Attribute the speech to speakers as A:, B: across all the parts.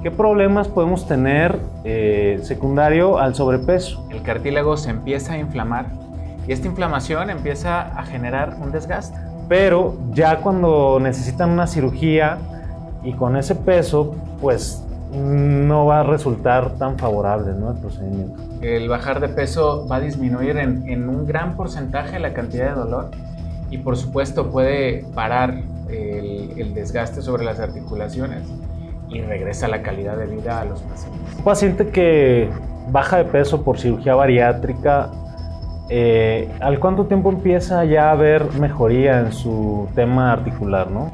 A: ¿Qué problemas podemos tener secundario al sobrepeso?
B: El cartílago se empieza a inflamar y esta inflamación empieza a generar un desgaste.
A: Pero ya cuando necesitan una cirugía y con ese peso, pues no va a resultar tan favorable, ¿no?, el procedimiento.
B: El bajar de peso va a disminuir en un gran porcentaje la cantidad de dolor y por supuesto puede parar el desgaste sobre las articulaciones y regresa la calidad de vida a los pacientes.
A: Un paciente que baja de peso por cirugía bariátrica, ¿al cuánto tiempo empieza ya a haber mejoría en su tema articular, no?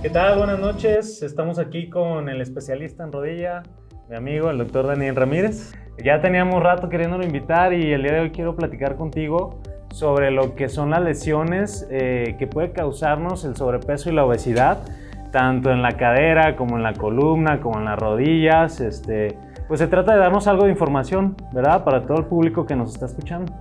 A: ¿Qué tal? Buenas noches. Estamos aquí con el especialista en rodilla, mi amigo, el doctor Daniel Ramírez. Ya teníamos rato queriéndolo invitar y el día de hoy quiero platicar contigo sobre lo que son las lesiones que puede causarnos el sobrepeso y la obesidad, tanto en la cadera como en la columna, como en las rodillas. Pues se trata de darnos algo de información, ¿verdad?, para todo el público que nos está escuchando.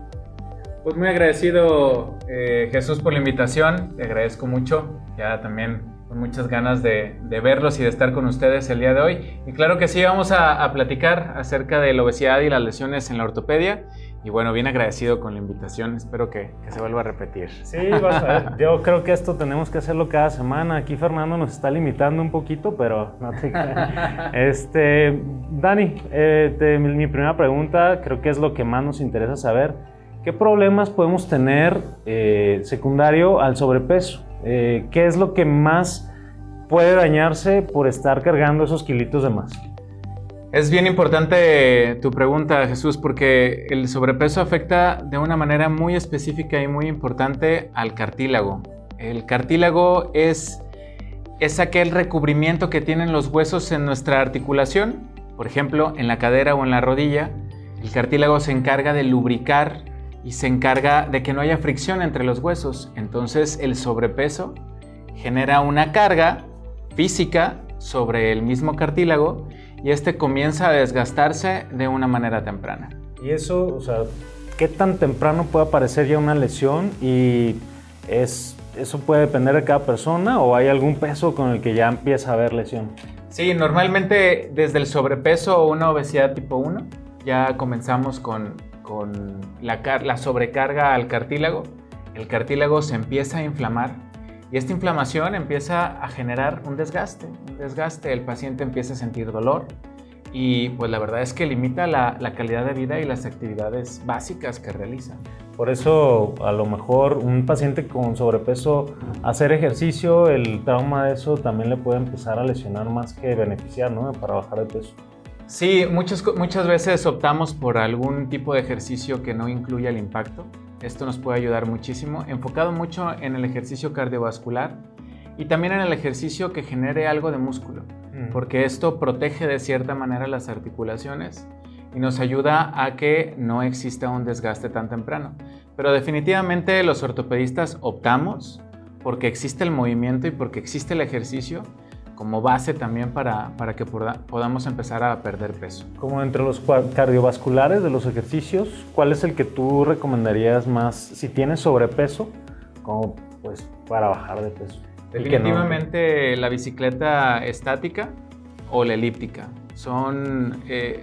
B: Pues muy agradecido, Jesús, por la invitación. Te agradezco mucho. Ya también con muchas ganas de verlos y de estar con ustedes el día de hoy. Y claro que sí, vamos a platicar acerca de la obesidad y las lesiones en la ortopedia. Y bueno, bien agradecido con la invitación. Espero que se vuelva a repetir.
A: Sí, vas a ver. Yo creo que esto tenemos que hacerlo cada semana. Aquí Fernando nos está limitando un poquito, pero no te creas. Dani, mi primera pregunta creo que es lo que más nos interesa saber. ¿Qué problemas podemos tener secundario al sobrepeso? ¿Qué es lo que más puede dañarse por estar cargando esos kilitos de más?
B: Es bien importante tu pregunta, Jesús, porque el sobrepeso afecta de una manera muy específica y muy importante al cartílago. El cartílago es aquel recubrimiento que tienen los huesos en nuestra articulación. Por ejemplo, en la cadera o en la rodilla, el cartílago se encarga de lubricar y se encarga de que no haya fricción entre los huesos. Entonces, el sobrepeso genera una carga física sobre el mismo cartílago y comienza a desgastarse de una manera temprana.
A: Y eso, o sea, ¿qué tan temprano puede aparecer ya una lesión? ¿Y eso puede depender de cada persona o hay algún peso con el que ya empieza a haber lesión?
B: Sí, normalmente desde el sobrepeso o una obesidad tipo 1 ya comenzamos con la sobrecarga al cartílago. El cartílago se empieza a inflamar y esta inflamación empieza a generar un desgaste. El paciente empieza a sentir dolor y pues la verdad es que limita la calidad de vida y las actividades básicas que realiza.
A: Por eso a lo mejor un paciente con sobrepeso, hacer ejercicio, el trauma de eso también le puede empezar a lesionar más que beneficiar, ¿no?, para bajar de peso.
B: Sí, muchas veces optamos por algún tipo de ejercicio que no incluya el impacto. Esto nos puede ayudar muchísimo, enfocado mucho en el ejercicio cardiovascular y también en el ejercicio que genere algo de músculo, porque esto protege de cierta manera las articulaciones y nos ayuda a que no exista un desgaste tan temprano. Pero definitivamente los ortopedistas optamos porque existe el movimiento y porque existe el ejercicio como base también para que podamos empezar a perder peso.
A: Como entre los cardiovasculares de los ejercicios, ¿cuál es el que tú recomendarías más si tienes sobrepeso, como pues para bajar de peso?
B: Definitivamente la bicicleta estática o la elíptica. Son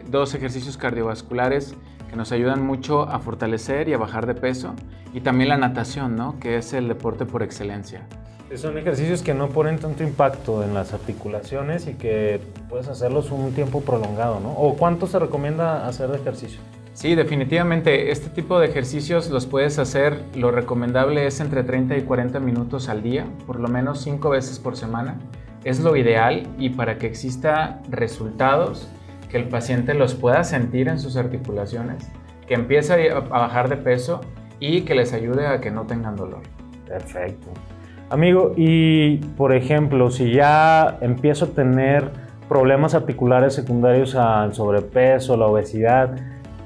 B: dos ejercicios cardiovasculares que nos ayudan mucho a fortalecer y a bajar de peso. Y también la natación, ¿no?, que es el deporte por excelencia.
A: Son ejercicios que no ponen tanto impacto en las articulaciones y que puedes hacerlos un tiempo prolongado, ¿no? ¿O cuánto se recomienda hacer de ejercicio?
B: Sí, definitivamente. Este tipo de ejercicios los puedes hacer, lo recomendable es entre 30 y 40 minutos al día, por lo menos 5 veces por semana. Es lo ideal y para que exista resultados, que el paciente los pueda sentir en sus articulaciones, que empiece a bajar de peso y que les ayude a que no tengan dolor.
A: Perfecto. Amigo, y por ejemplo, si ya empiezo a tener problemas articulares secundarios al sobrepeso, la obesidad,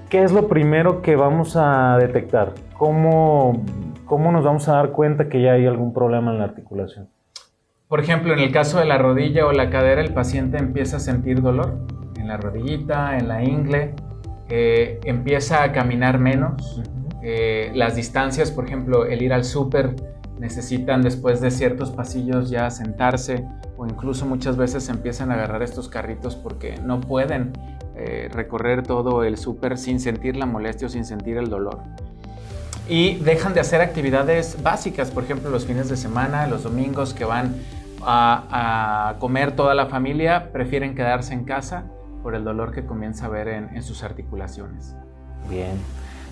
A: ¿qué es lo primero que vamos a detectar? ¿Cómo nos vamos a dar cuenta que ya hay algún problema en la articulación?
B: Por ejemplo, en el caso de la rodilla o la cadera, el paciente empieza a sentir dolor en la rodillita, en la ingle, empieza a caminar menos. Las distancias, por ejemplo, el ir al súper, necesitan después de ciertos pasillos ya sentarse o o incluso muchas veces empiezan a agarrar estos carritos porque no pueden recorrer todo el súper sin sentir la molestia o sin sentir el dolor. Y dejan de hacer actividades básicas, por ejemplo, los fines de semana, los domingos que van a comer toda la familia, prefieren quedarse en casa por el dolor que comienza a ver en sus articulaciones.
A: Bien.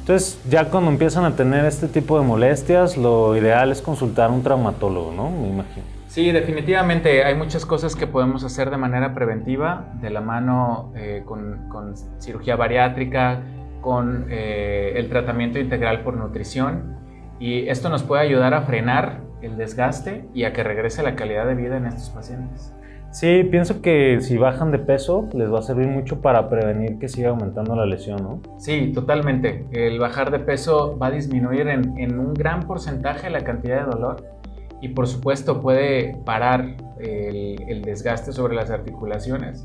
A: Entonces, ya cuando empiezan a tener este tipo de molestias, lo ideal es consultar a un traumatólogo, ¿no? Me imagino.
B: Sí, definitivamente hay muchas cosas que podemos hacer de manera preventiva, de la mano con cirugía bariátrica, con el tratamiento integral por nutrición, y esto nos puede ayudar a frenar el desgaste y a que regrese la calidad de vida en estos pacientes.
A: Sí, pienso que si bajan de peso les va a servir mucho para prevenir que siga aumentando la lesión, ¿no?
B: Sí, totalmente. El bajar de peso va a disminuir en un gran porcentaje la cantidad de dolor y por supuesto puede parar el desgaste sobre las articulaciones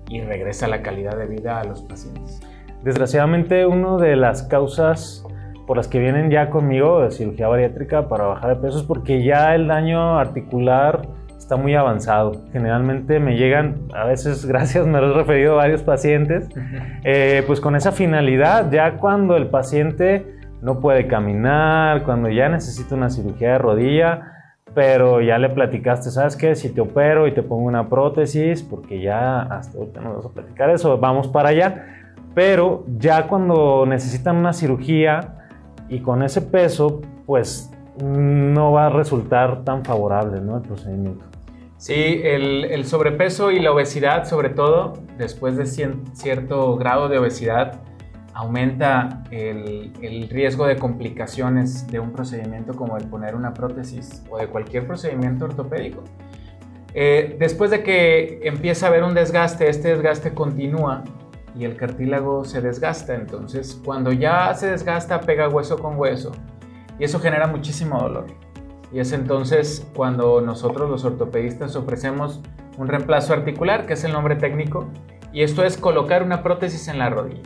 B: y regresa la calidad de vida a los pacientes.
A: Desgraciadamente, una de las causas por las que vienen ya conmigo de cirugía bariátrica para bajar de peso es porque ya el daño articular está muy avanzado. Generalmente me llegan, a veces gracias, me lo he referido a varios pacientes, pues con esa finalidad, ya cuando el paciente no puede caminar, cuando ya necesita una cirugía de rodilla, pero ya le platicaste, ¿sabes qué? Si te opero y te pongo una prótesis, porque ya hasta ahorita no vas a platicar eso, vamos para allá, pero ya cuando necesitan una cirugía y con ese peso, pues no va a resultar tan favorable, ¿no? El procedimiento.
B: Sí, el sobrepeso y la obesidad, sobre todo, después de cierto grado de obesidad, aumenta el riesgo de complicaciones de un procedimiento como el poner una prótesis o de cualquier procedimiento ortopédico. Después de que empieza a haber un desgaste, este desgaste continúa y el cartílago se desgasta. Entonces, cuando ya se desgasta, pega hueso con hueso y eso genera muchísimo dolor. Y es entonces cuando nosotros los ortopedistas ofrecemos un reemplazo articular, que es el nombre técnico, y esto es colocar una prótesis en la rodilla.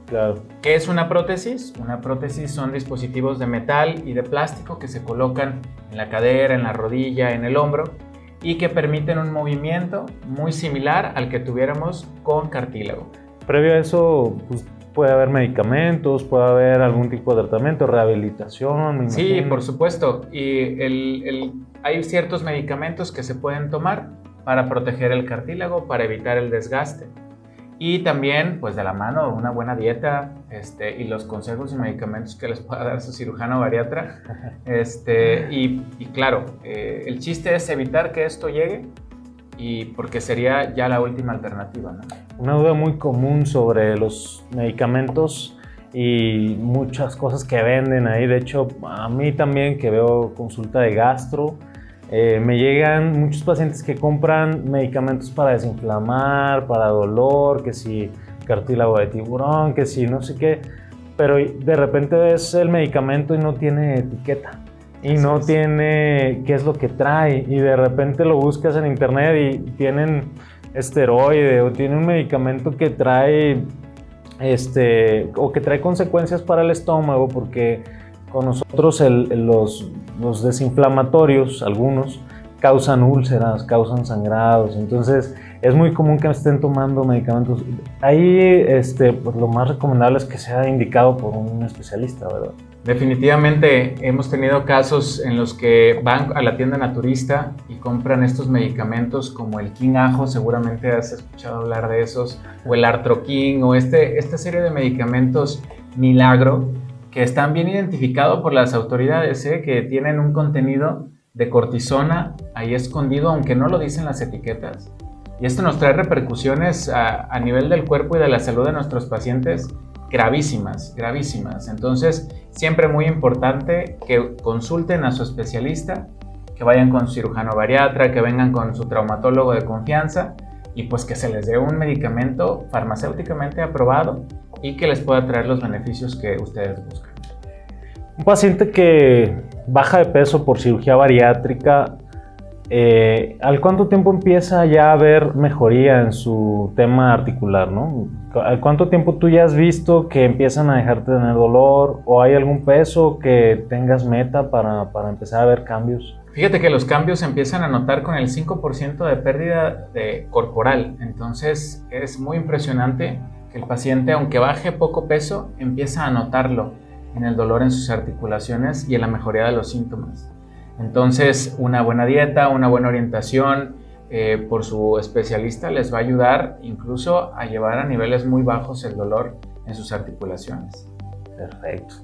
A: Claro.
B: ¿Qué es una prótesis? Una prótesis son dispositivos de metal y de plástico que se colocan en la cadera, en la rodilla, en el hombro y que permiten un movimiento muy similar al que tuviéramos con cartílago.
A: Previo a eso, pues, puede haber medicamentos, puede haber algún tipo de tratamiento, rehabilitación, me imagino.
B: Sí, por supuesto. Y hay ciertos medicamentos que se pueden tomar para proteger el cartílago, para evitar el desgaste. Y también, pues de la mano, una buena dieta y los consejos y medicamentos que les pueda dar su cirujano bariatra. Y claro, el chiste es evitar que esto llegue, y porque sería ya la última alternativa, ¿no?
A: Una duda muy común sobre los medicamentos y muchas cosas que venden ahí. De hecho, a mí también, que veo consulta de gastro, me llegan muchos pacientes que compran medicamentos para desinflamar, para dolor, que si cartílago de tiburón, que si no sé qué, pero de repente ves el medicamento y no tiene etiqueta y no tiene qué es lo que trae, y de repente lo buscas en internet y tienen esteroide o tiene un medicamento que trae o que trae consecuencias para el estómago, porque con nosotros los desinflamatorios, algunos, causan úlceras, causan sangrados. Entonces es muy común que estén tomando medicamentos. Ahí pues lo más recomendable es que sea indicado por un especialista, ¿verdad?
B: Definitivamente hemos tenido casos en los que van a la tienda naturista y compran estos medicamentos como el King Ajo, seguramente has escuchado hablar de esos, o el Artroquín, o esta serie de medicamentos milagro que están bien identificados por las autoridades, que tienen un contenido de cortisona ahí escondido, aunque no lo dicen las etiquetas. Y esto nos trae repercusiones a nivel del cuerpo y de la salud de nuestros pacientes gravísimas, gravísimas. Entonces, siempre muy importante que consulten a su especialista, que vayan con su cirujano bariatra, que vengan con su traumatólogo de confianza y pues que se les dé un medicamento farmacéuticamente aprobado y que les pueda traer los beneficios que ustedes buscan.
A: Un paciente que baja de peso por cirugía bariátrica, ¿al cuánto tiempo empieza ya a haber mejoría en su tema articular, ¿no? ¿Al cuánto tiempo tú ya has visto que empiezan a dejarte de tener dolor, o hay algún peso que tengas meta para empezar a ver cambios?
B: Fíjate que los cambios se empiezan a notar con el 5% de pérdida corporal. Entonces es muy impresionante que el paciente, aunque baje poco peso, empieza a notarlo en el dolor en sus articulaciones y en la mejoría de los síntomas. Entonces, una buena dieta, una buena orientación por su especialista les va a ayudar incluso a llevar a niveles muy bajos el dolor en sus articulaciones.
A: Perfecto.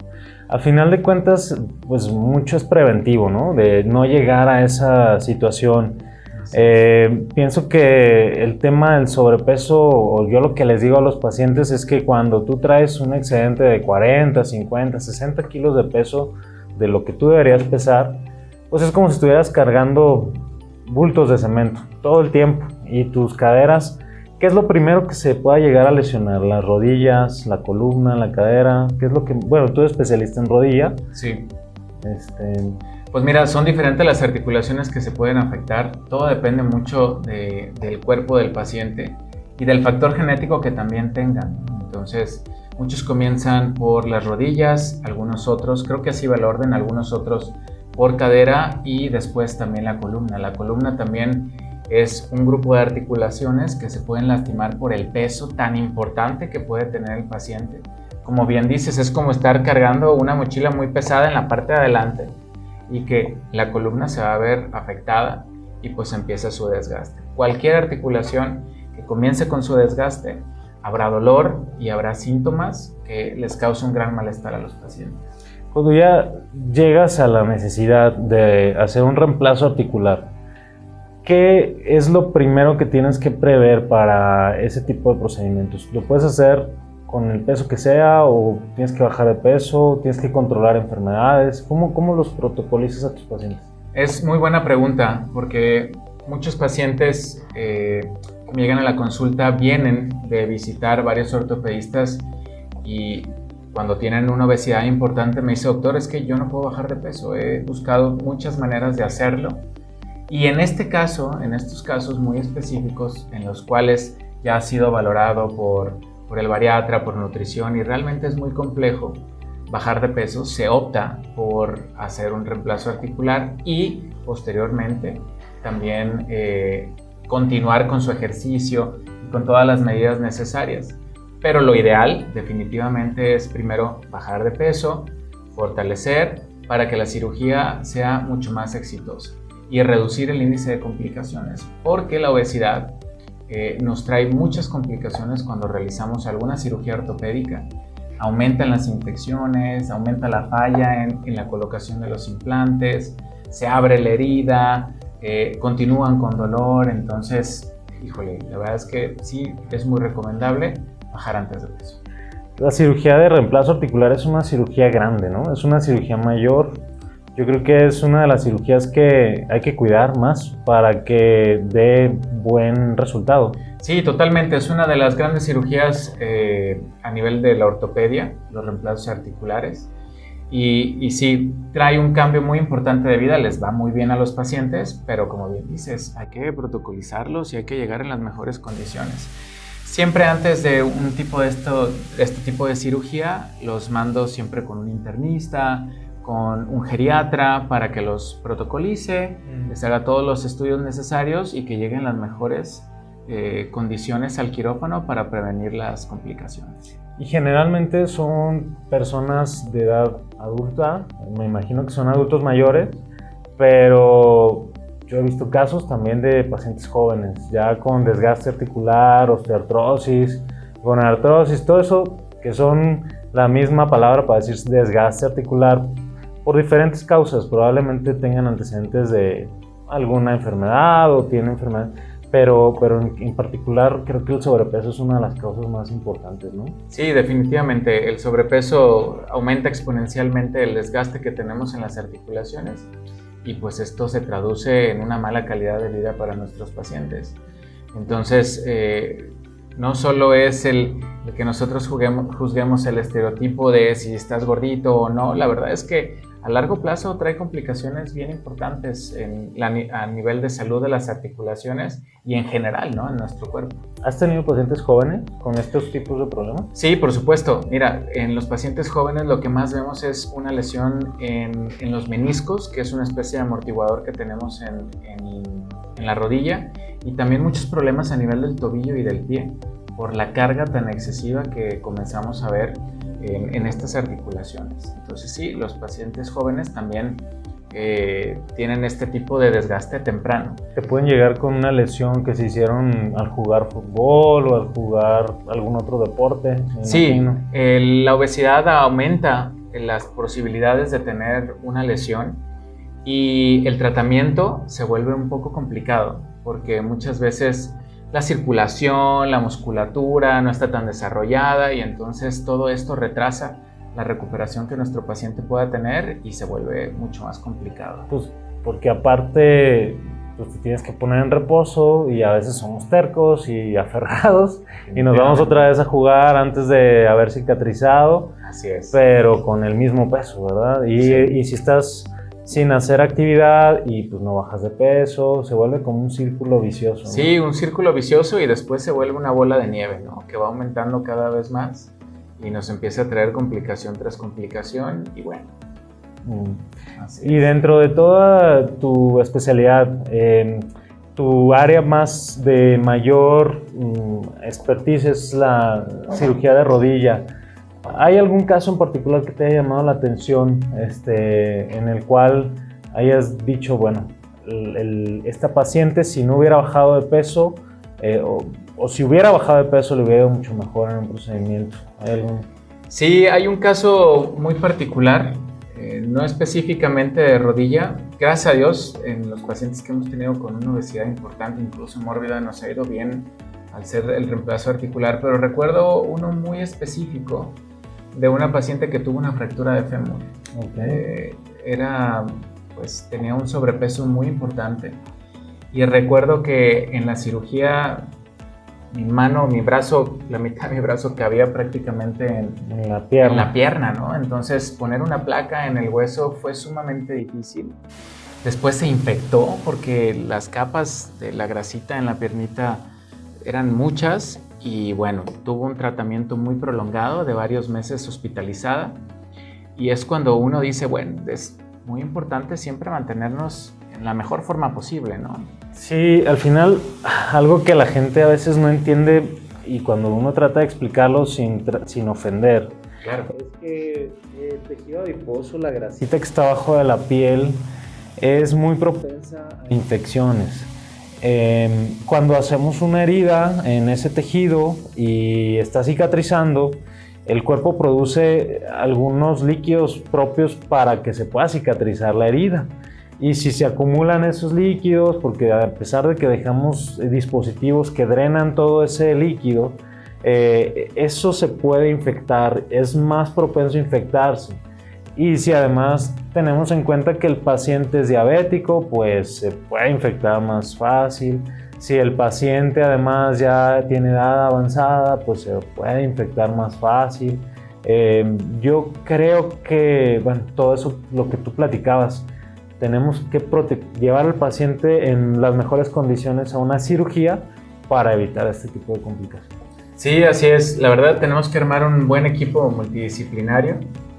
A: Al final de cuentas, pues mucho es preventivo, ¿no? De no llegar a esa situación. Pienso que el tema del sobrepeso, o yo lo que les digo a los pacientes es que cuando tú traes un excedente de 40, 50, 60 kilos de peso de lo que tú deberías pesar, pues es como si estuvieras cargando bultos de cemento todo el tiempo. Y tus caderas, ¿qué es lo primero que se pueda llegar a lesionar? Las rodillas, la columna, la cadera. ¿Qué es lo que...? Bueno, tú eres especialista en rodilla.
B: Sí. Pues mira, son diferentes las articulaciones que se pueden afectar. Todo depende mucho del cuerpo del paciente y del factor genético que también tengan. Entonces, muchos comienzan por las rodillas, algunos otros, creo que así va el orden, algunos otros por cadera y después también la columna. La columna también es un grupo de articulaciones que se pueden lastimar por el peso tan importante que puede tener el paciente. Como bien dices, es como estar cargando una mochila muy pesada en la parte de adelante y que la columna se va a ver afectada y pues empieza su desgaste. Cualquier articulación que comience con su desgaste, habrá dolor y habrá síntomas que les causan un gran malestar a los pacientes.
A: Cuando ya llegas a la necesidad de hacer un reemplazo articular, ¿qué es lo primero que tienes que prever para ese tipo de procedimientos? ¿Lo puedes hacer con el peso que sea o tienes que bajar de peso, tienes que controlar enfermedades? ¿Cómo los protocolizas a tus pacientes?
B: Es muy buena pregunta porque muchos pacientes que llegan a la consulta vienen de visitar varios ortopedistas y cuando tienen una obesidad importante me dice, doctor, es que yo no puedo bajar de peso, he buscado muchas maneras de hacerlo. Y en este caso, en estos casos muy específicos en los cuales ya ha sido valorado por el bariatra, por nutrición y realmente es muy complejo bajar de peso, se opta por hacer un reemplazo articular y posteriormente también continuar con su ejercicio y con todas las medidas necesarias. Pero lo ideal definitivamente es primero bajar de peso, fortalecer para que la cirugía sea mucho más exitosa y reducir el índice de complicaciones, porque la obesidad nos trae muchas complicaciones cuando realizamos alguna cirugía ortopédica. Aumentan las infecciones, aumenta la falla en la colocación de los implantes, se abre la herida, continúan con dolor. Entonces, híjole, la verdad es que sí es muy recomendable bajar antes de peso.
A: La cirugía de reemplazo articular es una cirugía grande, ¿no? Es una cirugía mayor. Yo creo que es una de las cirugías que hay que cuidar más para que dé buen resultado.
B: Sí, totalmente. Es una de las grandes cirugías a nivel de la ortopedia, los reemplazos articulares. Y sí, trae un cambio muy importante de vida, les va muy bien a los pacientes, pero como bien dices, hay que protocolizarlos y hay que llegar en las mejores condiciones. Siempre antes de este tipo de cirugía, los mando siempre con un internista, con un geriatra para que los protocolice, les haga todos los estudios necesarios y que lleguen las mejores condiciones al quirófano para prevenir las complicaciones.
A: Y generalmente son personas de edad adulta, me imagino que son adultos mayores, pero yo he visto casos también de pacientes jóvenes, ya con desgaste articular, osteoartrosis, con artrosis, todo eso que son la misma palabra para decir desgaste articular, por diferentes causas, probablemente tengan antecedentes de alguna enfermedad o tienen enfermedad, pero en particular creo que el sobrepeso es una de las causas más importantes, ¿no?
B: Sí, definitivamente, el sobrepeso aumenta exponencialmente el desgaste que tenemos en las articulaciones y pues esto se traduce en una mala calidad de vida para nuestros pacientes. Entonces, No solo es el que nosotros juzguemos el estereotipo de si estás gordito o no. La verdad es que a largo plazo trae complicaciones bien importantes a nivel de salud de las articulaciones y en general, ¿no? En nuestro cuerpo.
A: ¿Has tenido pacientes jóvenes con estos tipos de problemas?
B: Sí, por supuesto. Mira, en los pacientes jóvenes lo que más vemos es una lesión en los meniscos, que es una especie de amortiguador que tenemos en la rodilla, y también muchos problemas a nivel del tobillo y del pie por la carga tan excesiva que comenzamos a ver en estas articulaciones. Entonces sí, los pacientes jóvenes también tienen este tipo de desgaste temprano.
A: ¿Te pueden llegar con una lesión que se hicieron al jugar fútbol o al jugar algún otro deporte?
B: Sí, la obesidad aumenta las posibilidades de tener una lesión y el tratamiento se vuelve un poco complicado porque muchas veces la circulación, la musculatura no está tan desarrollada y entonces todo esto retrasa la recuperación que nuestro paciente pueda tener y se vuelve mucho más complicado.
A: Pues porque aparte pues te tienes que poner en reposo y a veces somos tercos y aferrados y nos vamos otra vez a jugar antes de haber cicatrizado.
B: Así es.
A: Pero con el mismo peso, ¿verdad? Y si estás sin hacer actividad y pues no bajas de peso, se vuelve como un círculo vicioso, ¿no?
B: Sí, un círculo vicioso y después se vuelve una bola de nieve, ¿no? Que va aumentando cada vez más y nos empieza a traer complicación tras complicación y bueno. Así
A: y
B: es.
A: dentro de toda tu especialidad, tu área más de mayor expertise es la cirugía de rodilla. ¿Hay algún caso en particular que te haya llamado la atención en el cual hayas dicho, bueno, esta paciente si no hubiera bajado de peso o si hubiera bajado de peso le hubiera ido mucho mejor en un procedimiento? ¿Hay algún?
B: Sí, hay un caso muy particular, no específicamente de rodilla. Gracias a Dios, en los pacientes que hemos tenido con una obesidad importante, incluso mórbida, nos ha ido bien al ser el reemplazo articular, pero recuerdo uno muy específico de una paciente que tuvo una fractura de fémur.
A: Okay.
B: Tenía un sobrepeso muy importante y recuerdo que en la cirugía mi brazo, la mitad de mi brazo cabía prácticamente
A: en la
B: pierna, ¿no? Entonces poner una placa en el hueso fue sumamente difícil. Después se infectó porque las capas de la grasita en la piernita eran muchas y bueno, tuvo un tratamiento muy prolongado de varios meses hospitalizada y es cuando uno dice, bueno, es muy importante siempre mantenernos en la mejor forma posible, ¿no?
A: Sí, al final algo que la gente a veces no entiende y cuando uno trata de explicarlo sin ofender,
B: claro,
A: es que el tejido adiposo, la grasita que está abajo de la piel, es muy propensa a infecciones. Cuando hacemos una herida en ese tejido y está cicatrizando, el cuerpo produce algunos líquidos propios para que se pueda cicatrizar la herida. Y si se acumulan esos líquidos, porque a pesar de que dejamos dispositivos que drenan todo ese líquido, eso se puede infectar, es más propenso a infectarse. Y si además tenemos en cuenta que el paciente es diabético, pues se puede infectar más fácil. Si el paciente además ya tiene edad avanzada, pues se puede infectar más fácil. Yo creo que, bueno, todo eso, lo que tú platicabas, tenemos que llevar al paciente en las mejores condiciones a una cirugía para evitar este tipo de complicaciones.
B: Sí, así es. La verdad tenemos que armar un buen equipo multidisciplinario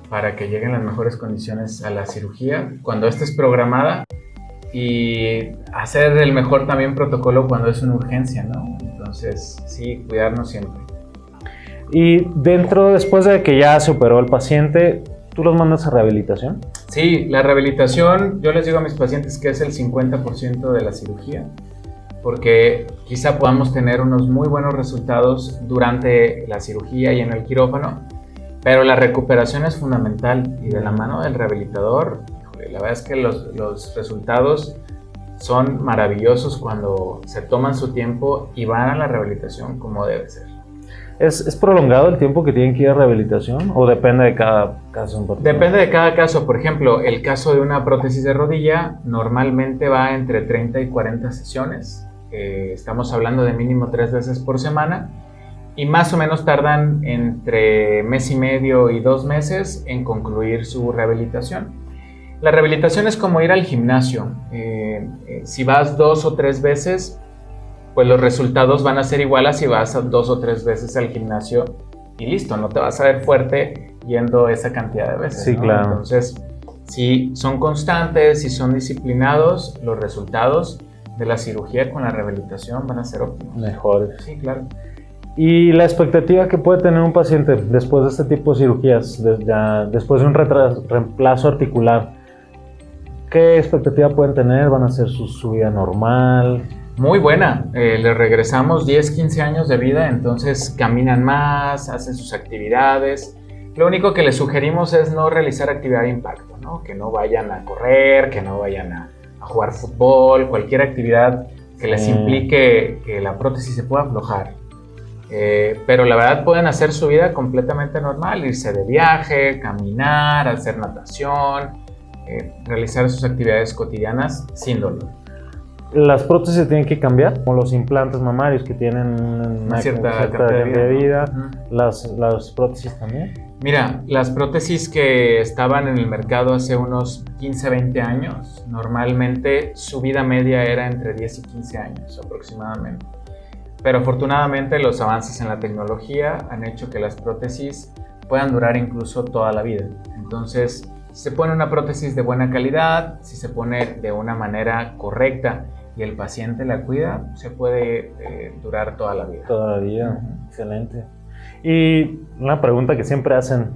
B: para que lleguen las mejores condiciones a la cirugía cuando esta es programada y hacer el mejor también protocolo cuando es una urgencia, ¿no? Entonces, sí, cuidarnos siempre.
A: Y después de que ya se operó el paciente, ¿tú los mandas a rehabilitación?
B: Sí, la rehabilitación, yo les digo a mis pacientes que es el 50% de la cirugía, porque quizá podamos tener unos muy buenos resultados durante la cirugía y en el quirófano, pero la recuperación es fundamental y de la mano del rehabilitador, la verdad es que los resultados son maravillosos cuando se toman su tiempo y van a la rehabilitación como debe ser.
A: ¿Es prolongado el tiempo que tienen que ir a rehabilitación o depende de cada caso en particular?
B: Depende de cada caso. Por ejemplo, el caso de una prótesis de rodilla normalmente va entre 30 y 40 sesiones. Estamos hablando de mínimo 3 veces por semana y más o menos tardan entre mes y medio y 2 meses en concluir su rehabilitación. La rehabilitación es como ir al gimnasio. Si vas 2 o 3 veces, pues los resultados van a ser igual a si vas 2 o 3 veces al gimnasio y listo, no te vas a ver fuerte yendo esa cantidad de veces.
A: Sí,
B: ¿no?
A: claro.
B: Entonces, si son constantes, si son disciplinados, los resultados de la cirugía con la rehabilitación van a ser óptimos.
A: Mejores.
B: Sí, claro.
A: ¿Y la expectativa que puede tener un paciente después de este tipo de cirugías, después de un reemplazo articular? ¿Qué expectativa pueden tener? ¿Van a hacer su vida normal?
B: Muy buena. Le regresamos 10, 15 años de vida, entonces caminan más, hacen sus actividades. Lo único que les sugerimos es no realizar actividad de impacto, ¿no? Que no vayan a correr, que no vayan a jugar fútbol, cualquier actividad que les implique que la prótesis se pueda aflojar. Pero la verdad pueden hacer su vida completamente normal, irse de viaje, caminar, hacer natación, realizar sus actividades cotidianas sin dolor.
A: ¿Las prótesis se tienen que cambiar? Como los implantes mamarios que tienen una cierta cantidad de vida. ¿Las prótesis también?
B: Mira, las prótesis que estaban en el mercado hace unos 15, 20 años, normalmente su vida media era entre 10 y 15 años aproximadamente. Pero afortunadamente los avances en la tecnología han hecho que las prótesis puedan durar incluso toda la vida. Entonces, si se pone una prótesis de buena calidad, si se pone de una manera correcta y el paciente la cuida, se puede durar toda la vida.
A: Toda la vida, excelente. Y una pregunta que siempre hacen,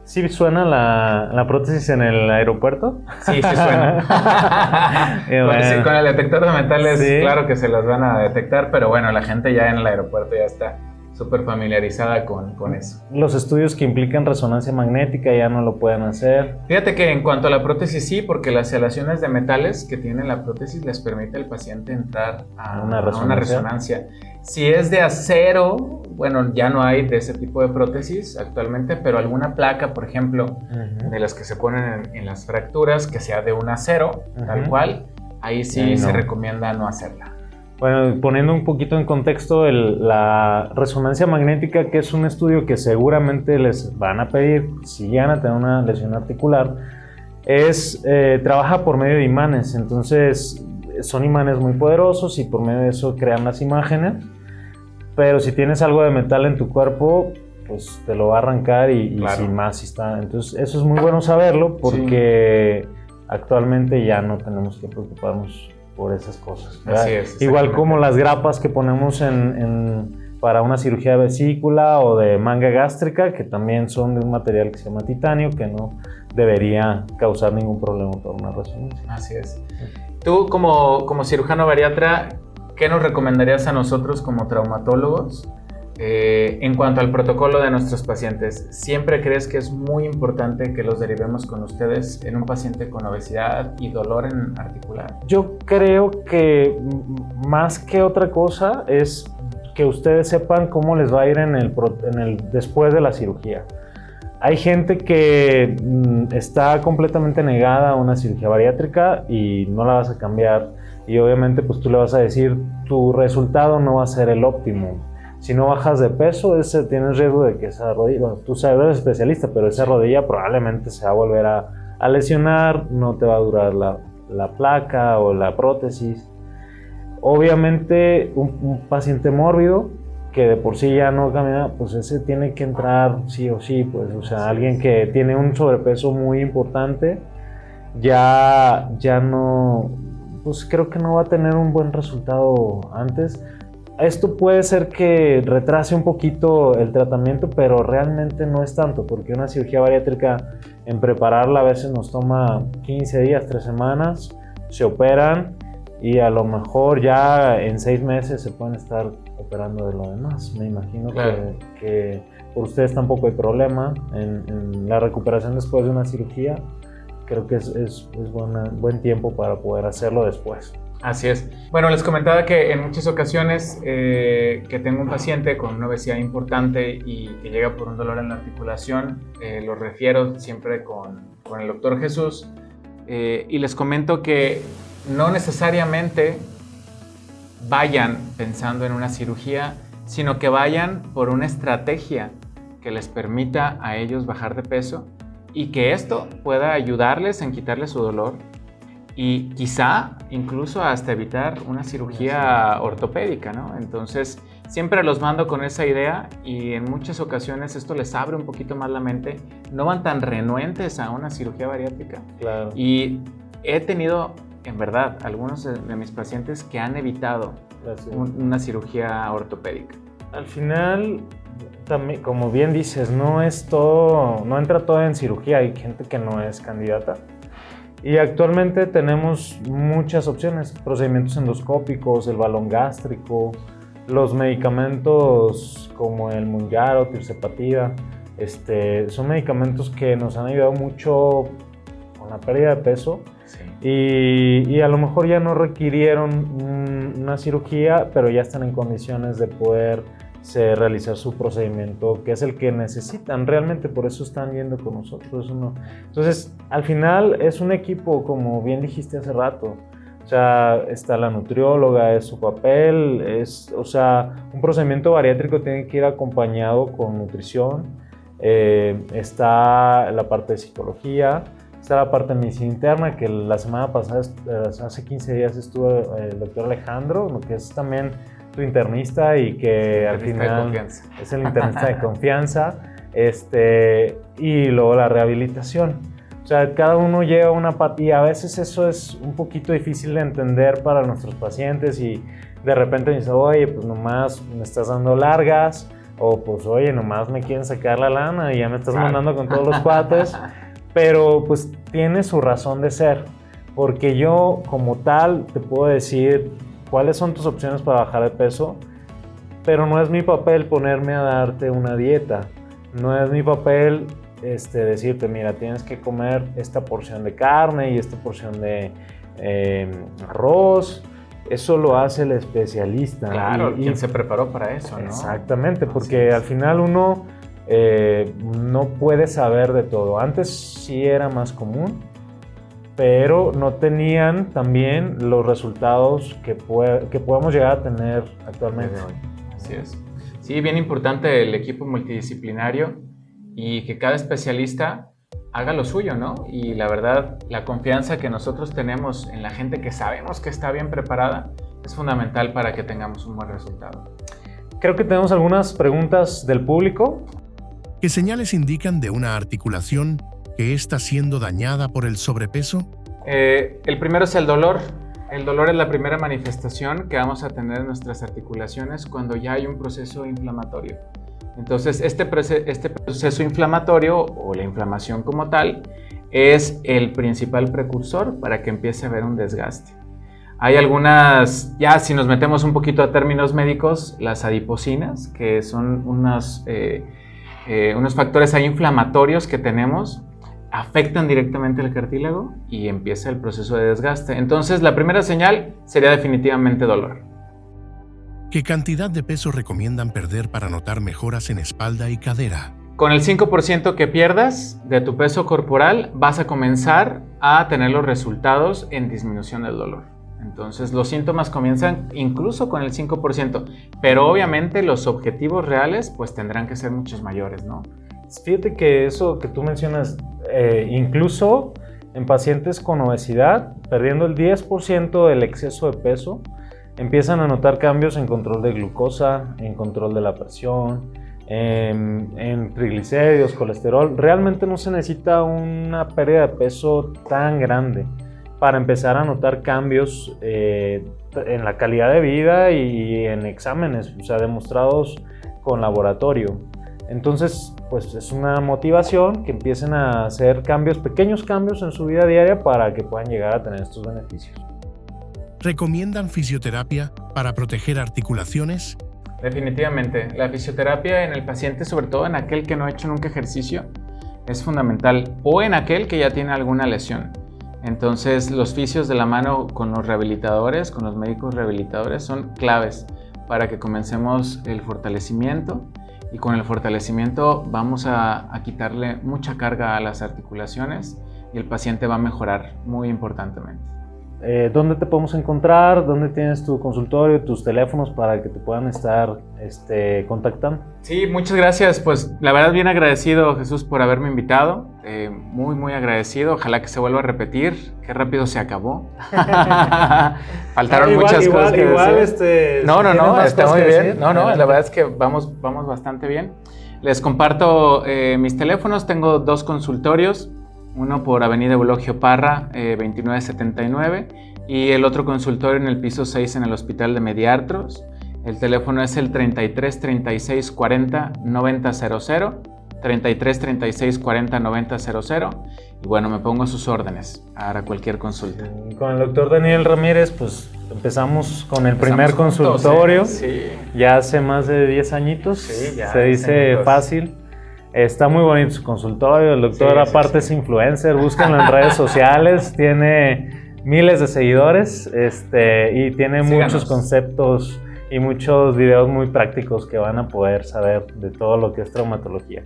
A: ¿sí suena la prótesis en el aeropuerto?
B: Sí, sí suena.
A: Bueno.
B: Con el detector de metales,
A: Sí.
B: claro que se las van a detectar, pero bueno, la gente ya en el aeropuerto ya está súper familiarizada con eso.
A: Los estudios que implican resonancia magnética ya no lo pueden hacer.
B: Fíjate que en cuanto a la prótesis sí, porque las aleaciones de metales que tiene la prótesis les permite al paciente entrar a una resonancia. Si es de acero, bueno, ya no hay de ese tipo de prótesis actualmente, pero alguna placa, por ejemplo, de las que se ponen en las fracturas, que sea de un acero, tal cual, ahí sí se recomienda no hacerla.
A: Bueno, poniendo un poquito en contexto, la resonancia magnética, que es un estudio que seguramente les van a pedir si llegan a tener una lesión articular, trabaja por medio de imanes. Entonces, son imanes muy poderosos y por medio de eso crean las imágenes. Pero si tienes algo de metal en tu cuerpo, pues te lo va a arrancar y sin más está. Entonces, eso es muy bueno saberlo porque actualmente ya no tenemos que preocuparnos por esas cosas.
B: Así es,
A: igual como las grapas que ponemos para una cirugía de vesícula o de manga gástrica, que también son de un material que se llama titanio, que no debería causar ningún problema por una resonancia.
B: Así es. Tú como cirujano bariatra, ¿qué nos recomendarías a nosotros como traumatólogos en cuanto al protocolo de nuestros pacientes? ¿Siempre crees que es muy importante que los derivemos con ustedes en un paciente con obesidad y dolor en articular?
A: Yo creo que más que otra cosa es que ustedes sepan cómo les va a ir después de la cirugía. Hay gente que está completamente negada a una cirugía bariátrica y no la vas a cambiar. Y obviamente pues tú le vas a decir, tu resultado no va a ser el óptimo. Si no bajas de peso, tienes riesgo de que esa rodilla, bueno, tú sabes, eres especialista, pero esa rodilla probablemente se va a volver a lesionar, no te va a durar la placa o la prótesis. Obviamente un paciente mórbido que de por sí ya no camina, pues ese tiene que entrar sí o sí, pues, o sea, alguien que tiene un sobrepeso muy importante, ya no, pues creo que no va a tener un buen resultado antes. Esto puede ser que retrase un poquito el tratamiento, pero realmente no es tanto, porque una cirugía bariátrica en prepararla a veces nos toma 15 días, 3 semanas, se operan y a lo mejor ya en 6 meses se pueden estar operando de lo demás. Me imagino que por ustedes tampoco hay problema en la recuperación después de una cirugía. Creo que es buen tiempo para poder hacerlo después.
B: Así es. Bueno, les comentaba que en muchas ocasiones que tengo un paciente con una obesidad importante y que llega por un dolor en la articulación, lo refiero siempre con el doctor Jesús y les comento que no necesariamente vayan pensando en una cirugía sino que vayan por una estrategia que les permita a ellos bajar de peso y que esto pueda ayudarles en quitarles su dolor y quizá incluso hasta evitar una cirugía ortopédica, ¿no? Entonces, siempre los mando con esa idea y en muchas ocasiones esto les abre un poquito más la mente, no van tan renuentes a una cirugía bariátrica.
A: Claro.
B: Y he tenido, en verdad, algunos de mis pacientes que han evitado una cirugía ortopédica.
A: Al final, también, como bien dices, no entra todo en cirugía, hay gente que no es candidata. Y actualmente tenemos muchas opciones, procedimientos endoscópicos, el balón gástrico, los medicamentos como el Mounjaro, tirzepatida, son medicamentos que nos han ayudado mucho con la pérdida de peso.
B: Sí.
A: Y a lo mejor ya no requirieron una cirugía, pero ya están en condiciones de poder realizar su procedimiento, que es el que necesitan realmente, por eso están yendo con nosotros. Entonces, al final es un equipo, como bien dijiste hace rato. O sea, está la nutrióloga, es su papel, un procedimiento bariátrico tiene que ir acompañado con nutrición, está la parte de psicología, está la parte de medicina interna, que la semana pasada, hace 15 días estuvo el doctor Alejandro, que es también tu internista y que al final es el internista de confianza, y luego la rehabilitación. O sea, cada uno lleva una parte y a veces eso es un poquito difícil de entender para nuestros pacientes y de repente me dicen, oye, pues nomás me estás dando largas, o pues oye, nomás me quieren sacar la lana y ya me estás mandando con todos los cuates, pero pues tiene su razón de ser, porque yo como tal te puedo decir cuáles son tus opciones para bajar de peso, pero no es mi papel ponerme a darte una dieta, no es mi papel decirte, mira, tienes que comer esta porción de carne y esta porción de arroz. Eso lo hace el especialista.
B: Claro, quien se preparó para eso, ¿no?
A: Exactamente, porque al final uno no puede saber de todo. Antes sí era más común, pero no tenían también los resultados que podemos llegar a tener actualmente.
B: Así es. Sí, bien importante el equipo multidisciplinario y que cada especialista haga lo suyo, ¿no? Y la verdad, la confianza que nosotros tenemos en la gente que sabemos que está bien preparada es fundamental para que tengamos un buen resultado.
A: Creo que tenemos algunas preguntas del público.
C: ¿Qué señales indican de una articulación que está siendo dañada por el sobrepeso?
B: El primero es el dolor. El dolor es la primera manifestación que vamos a tener en nuestras articulaciones cuando ya hay un proceso inflamatorio. Entonces, este proceso inflamatorio o la inflamación como tal es el principal precursor para que empiece a haber un desgaste. Hay algunas, ya si nos metemos un poquito a términos médicos, las adipocinas, que son unos factores ahí inflamatorios que tenemos, afectan directamente el cartílago y empieza el proceso de desgaste. Entonces, la primera señal sería definitivamente dolor.
C: ¿Qué cantidad de peso recomiendan perder para notar mejoras en espalda y cadera?
B: Con el 5% que pierdas de tu peso corporal, vas a comenzar a tener los resultados en disminución del dolor. Entonces, los síntomas comienzan incluso con el 5%, pero obviamente los objetivos reales pues tendrán que ser muchos mayores, ¿no?
A: Fíjate que eso que tú mencionas, incluso en pacientes con obesidad, perdiendo el 10% del exceso de peso, empiezan a notar cambios en control de glucosa, en control de la presión, en triglicéridos, colesterol. Realmente no se necesita una pérdida de peso tan grande para empezar a notar cambios en la calidad de vida y en exámenes, o sea, demostrados con laboratorio. Entonces, pues es una motivación que empiecen a hacer pequeños cambios en su vida diaria para que puedan llegar a tener estos beneficios.
C: ¿Recomiendan fisioterapia para proteger articulaciones?
B: Definitivamente. La fisioterapia en el paciente, sobre todo en aquel que no ha hecho nunca ejercicio, es fundamental, o en aquel que ya tiene alguna lesión. Entonces, los fisios de la mano con los rehabilitadores, con los médicos rehabilitadores, son claves para que comencemos el fortalecimiento, y con el fortalecimiento vamos a quitarle mucha carga a las articulaciones y el paciente va a mejorar muy importantemente.
A: ¿dónde te podemos encontrar? ¿Dónde tienes tu consultorio, tus teléfonos para que te puedan estar contactando?
B: Sí, muchas gracias. Pues la verdad bien agradecido, Jesús, por haberme invitado. Muy, muy agradecido. Ojalá que se vuelva a repetir. Qué rápido se acabó. Faltaron muchas cosas que decir. No, está muy bien. No, la verdad es que vamos bastante bien. Les comparto mis teléfonos. Tengo 2 consultorios. Uno por Avenida Eulogio Parra, 2979, y el otro consultorio en el piso 6 en el Hospital de Mediartros. El teléfono es el 33 36 40 90 00, 33 36 40 90 00, y bueno, me pongo a sus órdenes para cualquier consulta.
A: Con el doctor Daniel Ramírez, pues empezamos con el primer consultorio,
B: sí.
A: Ya hace más de 10 añitos,
B: sí, ya
A: se dice
B: añitos.
A: Fácil. Está muy bonito su consultorio, el doctor
B: Sí,
A: aparte es influencer, búsquenlo en redes sociales, tiene miles de seguidores y tiene muchos conceptos y muchos videos muy prácticos que van a poder saber de todo lo que es traumatología.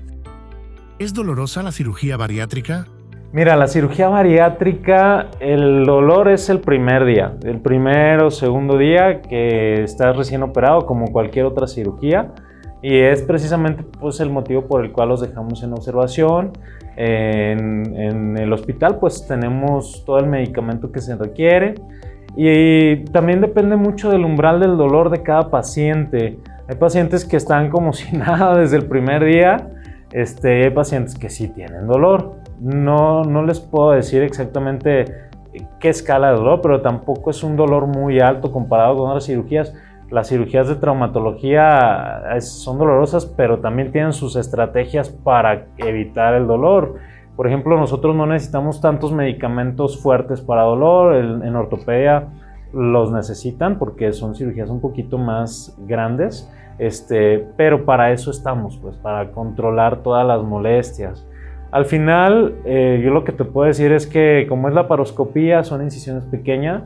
C: ¿Es dolorosa la cirugía bariátrica?
A: Mira, la cirugía bariátrica, el dolor es el primer día, el primero o segundo día que estás recién operado como cualquier otra cirugía. Y es precisamente pues, el motivo por el cual los dejamos en observación. En el hospital pues tenemos todo el medicamento que se requiere y también depende mucho del umbral del dolor de cada paciente. Hay pacientes que están como si nada desde el primer día, hay pacientes que sí tienen dolor. No les puedo decir exactamente qué escala de dolor, pero tampoco es un dolor muy alto comparado con otras cirugías. Las cirugías de traumatología son dolorosas, pero también tienen sus estrategias para evitar el dolor. Por ejemplo, nosotros no necesitamos tantos medicamentos fuertes para dolor. En ortopedia los necesitan porque son cirugías un poquito más grandes, pero para eso estamos, pues, para controlar todas las molestias. Al final, yo lo que te puedo decir es que como es laparoscopía, son incisiones pequeñas.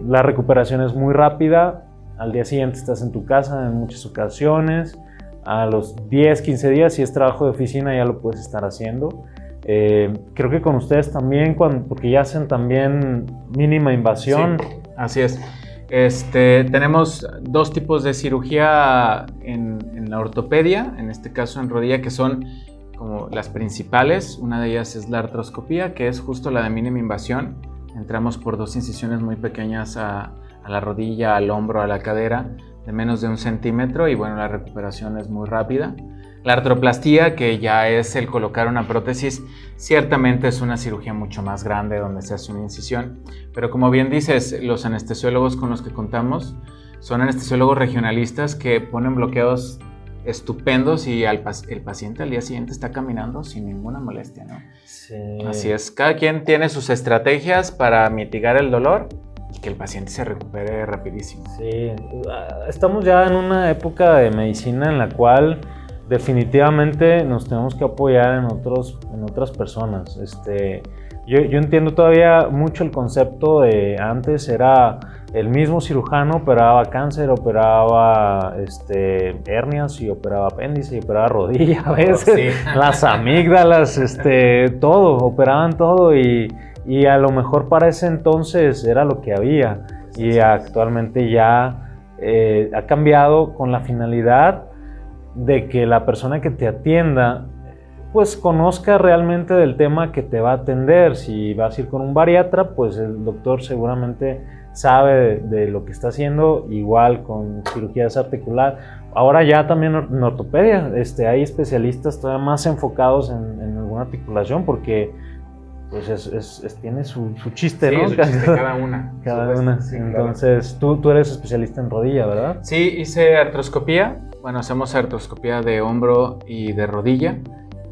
A: La recuperación es muy rápida, al día siguiente estás en tu casa en muchas ocasiones, a los 10, 15 días si es trabajo de oficina ya lo puedes estar haciendo. Creo que con ustedes también, porque ya hacen también mínima invasión.
B: Sí, así es. Tenemos 2 tipos de cirugía en la ortopedia, en este caso en rodilla, que son como las principales. Una de ellas es la artroscopía, que es justo la de mínima invasión. Entramos por 2 incisiones muy pequeñas a la rodilla, al hombro, a la cadera, de menos de 1 centímetro, y bueno, la recuperación es muy rápida. La artroplastía, que ya es el colocar una prótesis, ciertamente es una cirugía mucho más grande donde se hace una incisión, pero como bien dices, los anestesiólogos con los que contamos son anestesiólogos regionalistas que ponen bloqueos estupendos y el paciente al día siguiente está caminando sin ninguna molestia, ¿no?
A: Sí.
B: Así es, cada quien tiene sus estrategias para mitigar el dolor y que el paciente se recupere rapidísimo.
A: Sí, estamos ya en una época de medicina en la cual definitivamente nos tenemos que apoyar en otras personas. Yo entiendo todavía mucho el concepto de antes era el mismo cirujano operaba cáncer, operaba hernias y operaba apéndice y operaba rodilla a veces,
B: sí.
A: Las amígdalas, todo, operaban todo y a lo mejor para ese entonces era lo que había y actualmente ya ha cambiado con la finalidad de que la persona que te atienda pues conozca realmente del tema que te va a atender. Si vas a ir con un bariatra, pues el doctor seguramente sabe de lo que está haciendo, igual con cirugía desarticular. Ahora ya también en ortopedia hay especialistas todavía más enfocados en alguna articulación porque pues tiene su chiste,
B: sí,
A: ¿no?
B: Su chiste, cada una.
A: Cada una. Sí, entonces, claro. Tú eres especialista en rodilla, ¿verdad?
B: Sí, hice artroscopía. Bueno, hacemos artroscopía de hombro y de rodilla.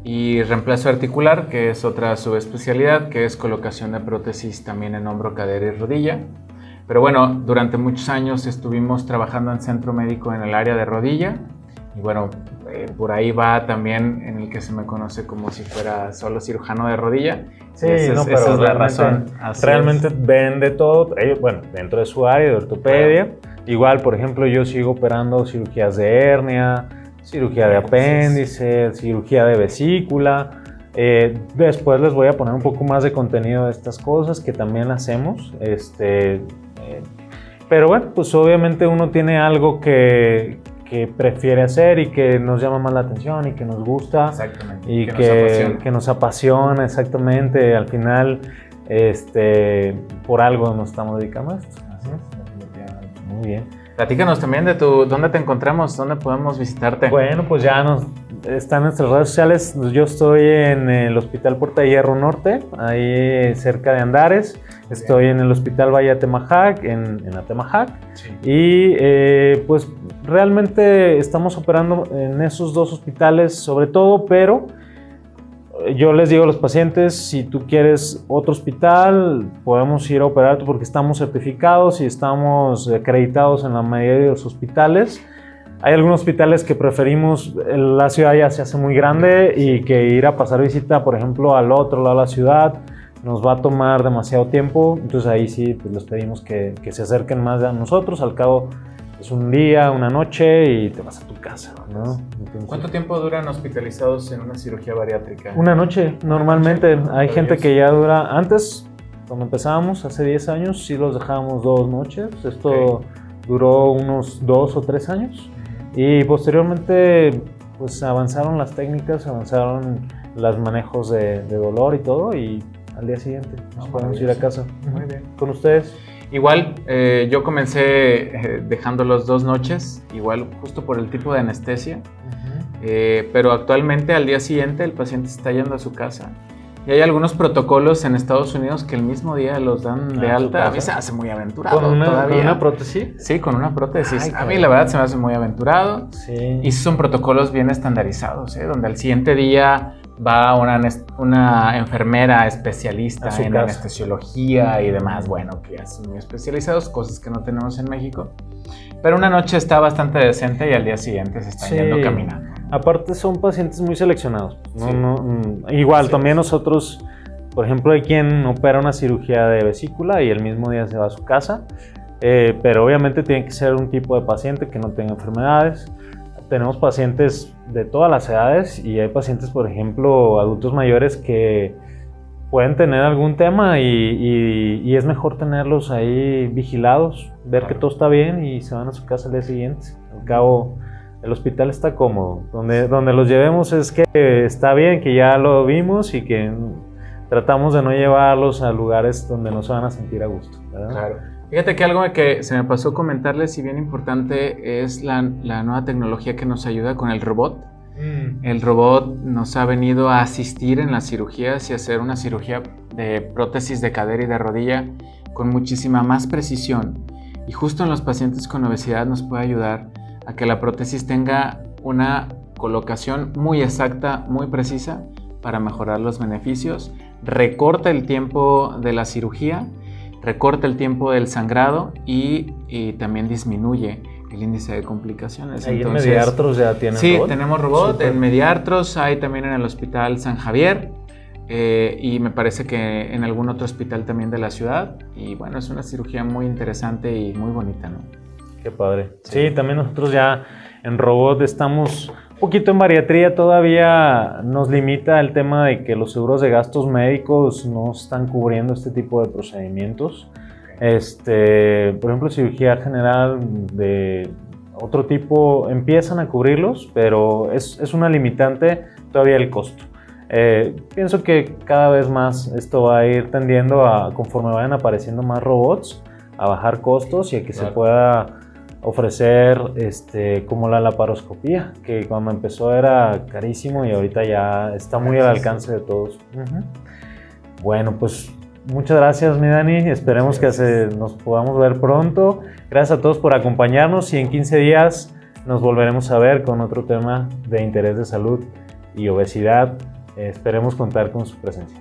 B: Y reemplazo articular, que es otra subespecialidad, que es colocación de prótesis también en hombro, cadera y rodilla. Pero bueno, durante muchos años estuvimos trabajando en centro médico en el área de rodilla. Y bueno, por ahí va también en el que se me conoce como si fuera solo cirujano de rodilla.
A: Sí, esa es la razón. Realmente ven de todo. Ellos, bueno, dentro de su área de ortopedia. Bueno. Igual, por ejemplo, yo sigo operando cirugías de hernia, cirugía de apéndice, cirugía de vesícula. Después les voy a poner un poco más de contenido de estas cosas que también hacemos. Pero bueno, pues obviamente uno tiene algo que prefiere hacer y que nos llama más la atención y que nos gusta.
B: Exactamente.
A: Y que nos apasiona, exactamente. Al final, por algo nos estamos dedicando a esto.
B: Así es.
A: Muy bien.
B: Platícanos también de dónde te encontramos, dónde podemos visitarte.
A: Bueno, pues ya están en nuestras redes sociales. Yo estoy en el Hospital Puerta de Hierro Norte, ahí cerca de Andares. Estoy en el Hospital Valle Atemajac, en Atemajac.
B: Sí.
A: Y pues realmente estamos operando en esos dos hospitales sobre todo, pero yo les digo a los pacientes, si tú quieres otro hospital, podemos ir a operarte porque estamos certificados y estamos acreditados en la mayoría de los hospitales. Hay algunos hospitales que preferimos, la ciudad ya se hace muy grande y que ir a pasar visita, por ejemplo, al otro lado de la ciudad, nos va a tomar demasiado tiempo. Entonces ahí sí, pues les pedimos que se acerquen más a nosotros. Al cabo es un día, una noche y te vas a tu casa, ¿no? Entonces,
B: ¿cuánto tiempo duran hospitalizados en una cirugía bariátrica?
A: Una noche, normalmente. Hay gente que ya dura, antes, cuando empezábamos, hace 10 años, sí los dejábamos 2 noches. Esto duró unos 2 o 3 años. Y posteriormente, pues avanzaron las técnicas, avanzaron los manejos de dolor y todo, y al día siguiente nos podemos ir a casa.
B: Muy bien.
A: ¿Con ustedes?
B: Igual, yo comencé dejándolos 2 noches, igual justo por el tipo de anestesia, pero actualmente al día siguiente el paciente está yendo a su casa. Y hay algunos protocolos en Estados Unidos que el mismo día los dan de alta. A mí se me hace muy aventurado.
A: ¿Con una prótesis?
B: Sí, con una prótesis.
A: Ay,
B: a mí la verdad se me hace muy aventurado.
A: Sí.
B: Y son protocolos bien estandarizados, donde al siguiente día va una enfermera especialista en anestesiología y demás, bueno, que es muy especializados, cosas que no tenemos en México. Pero una noche está bastante decente y al día siguiente se están yendo caminando.
A: Aparte son pacientes muy seleccionados. Igual, también nosotros, por ejemplo, hay quien opera una cirugía de vesícula y el mismo día se va a su casa. Pero obviamente tiene que ser un tipo de paciente que no tenga enfermedades. Tenemos pacientes de todas las edades y hay pacientes, por ejemplo, adultos mayores que pueden tener algún tema y es mejor tenerlos ahí vigilados, ver que todo está bien y se van a su casa al día siguiente. Al cabo, el hospital está cómodo. Donde los llevemos es que está bien, que ya lo vimos y que tratamos de no llevarlos a lugares donde no se van a sentir a gusto, ¿verdad?
B: Claro. Fíjate que algo que se me pasó comentarles y bien importante es la nueva tecnología que nos ayuda con el robot. El robot nos ha venido a asistir en las cirugías y hacer una cirugía de prótesis de cadera y de rodilla con muchísima más precisión. Y justo en los pacientes con obesidad nos puede ayudar a que la prótesis tenga una colocación muy exacta, muy precisa para mejorar los beneficios. Recorta el tiempo de la cirugía, recorta el tiempo del sangrado y también disminuye el índice de complicaciones.
A: Ahí en Mediartros ya tienen
B: robot.
A: Sí,
B: tenemos robot.
A: Super.
B: En Mediartros, hay también en el Hospital San Javier y me parece que en algún otro hospital también de la ciudad. Y bueno, es una cirugía muy interesante y muy bonita, ¿no?
A: Qué padre. Sí, también nosotros ya en robot estamos un poquito en bariatría. Todavía nos limita el tema de que los seguros de gastos médicos no están cubriendo este tipo de procedimientos. Por ejemplo, cirugía general de otro tipo empiezan a cubrirlos, pero es una limitante todavía el costo. Pienso que cada vez más esto va a ir tendiendo a, conforme vayan apareciendo más robots, a bajar costos y a que se pueda ofrecer como la laparoscopía, que cuando empezó era carísimo y ahorita ya está muy al alcance de todos. Bueno, pues muchas gracias, mi Dani. Esperemos que nos podamos ver pronto. Gracias a todos por acompañarnos y en 15 días nos volveremos a ver con otro tema de interés de salud y obesidad. Esperemos contar con su presencia.